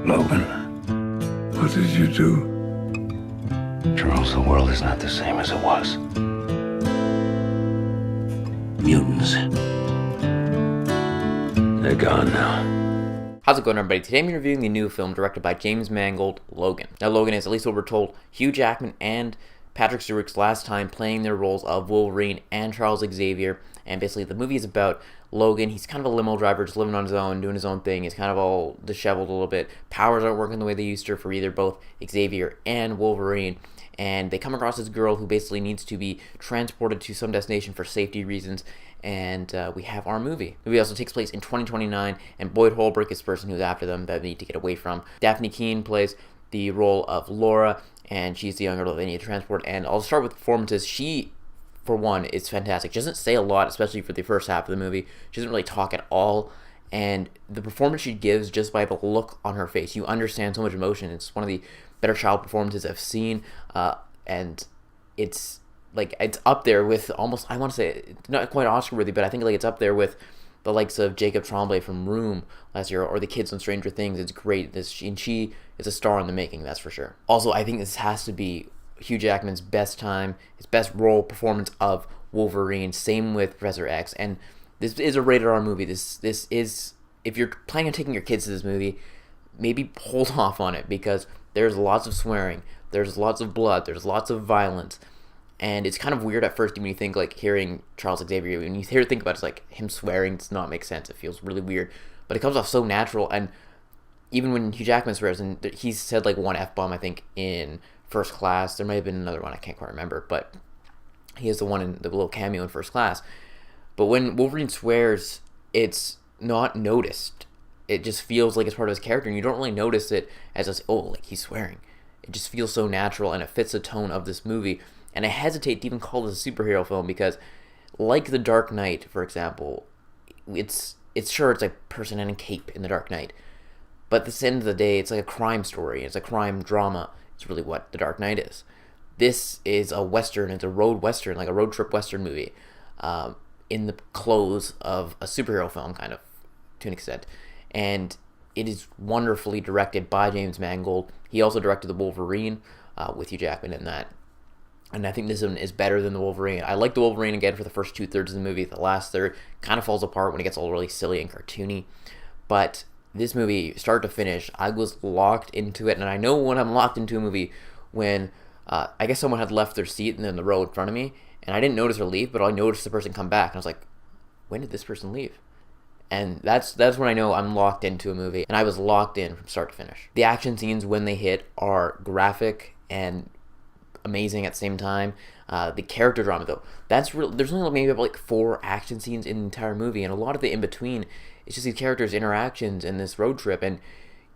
Logan, what did you do? Charles, the world is not the same as it was. Mutants. They're gone now. How's it going, everybody? Today I'm reviewing the new film directed by James Mangold, Logan. Now, Logan is, at least what we're told, Hugh Jackman and Patrick Stewart's last time playing their roles of Wolverine and Charles Xavier. And basically, the movie is about Logan. He's kind of a limo driver, just living on his own, doing his own thing. He's kind of all disheveled a little bit. Powers aren't working the way they used to for either both Xavier and Wolverine. And they come across this girl who basically needs to be transported to some destination for safety reasons. And we have our movie. The movie also takes place in 2029, and Boyd Holbrook is the person who's after them that they need to get away from. Daphne Keane plays the role of Laura, and she's the young girl that they need to transport. And I'll start with performances. She, for one, is fantastic. She doesn't say a lot, especially for the first half of the movie. She doesn't really talk at all. And the performance she gives, just by the look on her face, you understand so much emotion. It's one of the better child performances I've seen, and it's up there with almost, I want to say, not quite Oscar worthy, but I think it's up there with the likes of Jacob Tremblay from Room last year, or the kids on Stranger Things. It's great. And she is a star in the making, that's for sure. Also, I think this has to be Hugh Jackman's best time, his best role performance of Wolverine. Same with Professor X. And this is a rated R movie. This is, if you're planning on taking your kids to this movie, maybe hold off on it, because there's lots of swearing, there's lots of blood, there's lots of violence. And it's kind of weird at first when you think, hearing Charles Xavier, when you think about it, it's him swearing does not make sense. It feels really weird. But it comes off so natural. And even when Hugh Jackman swears, and he's said one F-bomb, I think, in First Class. There might have been another one, I can't quite remember. But he is the one in the little cameo in First Class. But when Wolverine swears, it's not noticed. It just feels like it's part of his character. And you don't really notice it as, he's swearing. It just feels so natural, and it fits the tone of this movie. And I hesitate to even call this a superhero film, because, like The Dark Knight, for example, it's a person in a cape in The Dark Knight. But at the end of the day, it's like a crime story. It's a crime drama. It's really what The Dark Knight is. This is a Western. It's a road Western, like a road trip Western movie, in the close of a superhero film, kind of, to an extent. And it is wonderfully directed by James Mangold. He also directed The Wolverine, with Hugh Jackman in that. And I think this one is better than The Wolverine. I like The Wolverine, again, for the first 2/3 of the movie. The last third kind of falls apart when it gets all really silly and cartoony. But this movie, start to finish, I was locked into it. And I know when I'm locked into a movie when I guess someone had left their seat in the row in front of me, and I didn't notice her leave, but I noticed the person come back. And I was like, when did this person leave? And that's when I know I'm locked into a movie. And I was locked in from start to finish. The action scenes, when they hit, are graphic and amazing at the same time. The character drama, though, that's real. There's only maybe about 4 action scenes in the entire movie, and a lot of it in between, it's just these characters' interactions in this road trip. And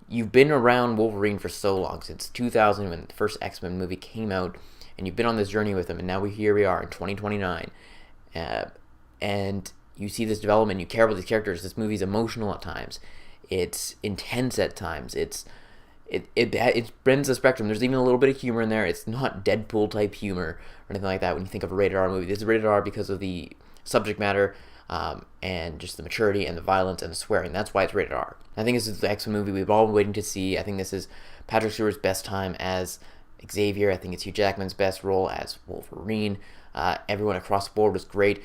you've been around Wolverine for so long, since 2000, when the first X-Men movie came out, and you've been on this journey with him, and now here we are in 2029, and you see this development. You care about these characters. This movie's emotional at times. It's intense at times. It bends the spectrum. There's even a little bit of humor in there. It's not Deadpool type humor or anything like that when you think of a rated R movie. This is rated R because of the subject matter, and just the maturity and the violence and the swearing. That's why it's rated R. I think this is the X-Men movie we've all been waiting to see. I think this is Patrick Stewart's best time as Xavier. I think it's Hugh Jackman's best role as Wolverine. Everyone across the board was great.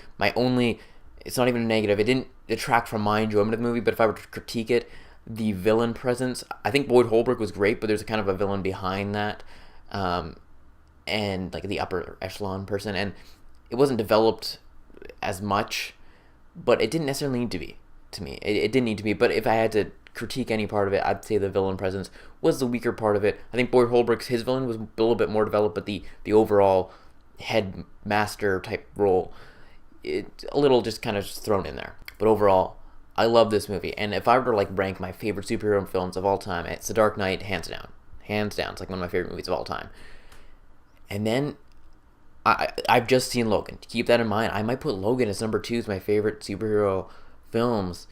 It's not even a negative. It didn't detract from my enjoyment of the movie, but if I were to critique it, the villain presence, I think Boyd Holbrook was great, but there's a kind of a villain behind that, and the upper echelon person, and it wasn't developed as much, but it didn't necessarily need to be, to me. It didn't need to be, but if I had to critique any part of it, I'd say the villain presence was the weaker part of it. I think Boyd Holbrook's, his villain was a little bit more developed, but the overall headmaster type role, it's a little just kind of thrown in there. But overall, I love this movie, and if I were to rank my favorite superhero films of all time, it's The Dark Knight, hands down. Hands down, it's one of my favorite movies of all time. And then I've just seen Logan. Keep that in mind. I might put Logan as number 2 as my favorite superhero films.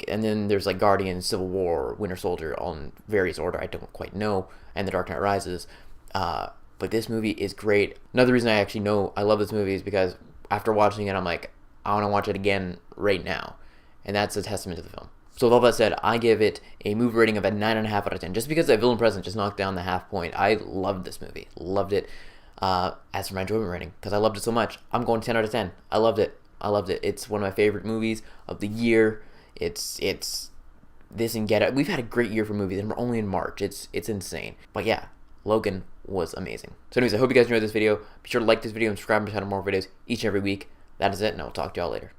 And then there's Guardians, Civil War, Winter Soldier, all in various order. I don't quite know, and The Dark Knight Rises. But this movie is great. Another reason I actually know I love this movie is because after watching it, I'm I want to watch it again right now. And that's a testament to the film. So with all that said, I give it a movie rating of a 9.5 out of 10. Just because that villain presence just knocked down the half point. I loved this movie. Loved it. As for my enjoyment rating, because I loved it so much, I'm going 10 out of 10. I loved it. I loved it. It's one of my favorite movies of the year. It's this and Get Out. We've had a great year for movies, and we're only in March. It's insane. But yeah, Logan was amazing. So anyways, I hope you guys enjoyed this video. Be sure to like this video and subscribe to channel more videos each and every week. That is it, and I will talk to y'all later.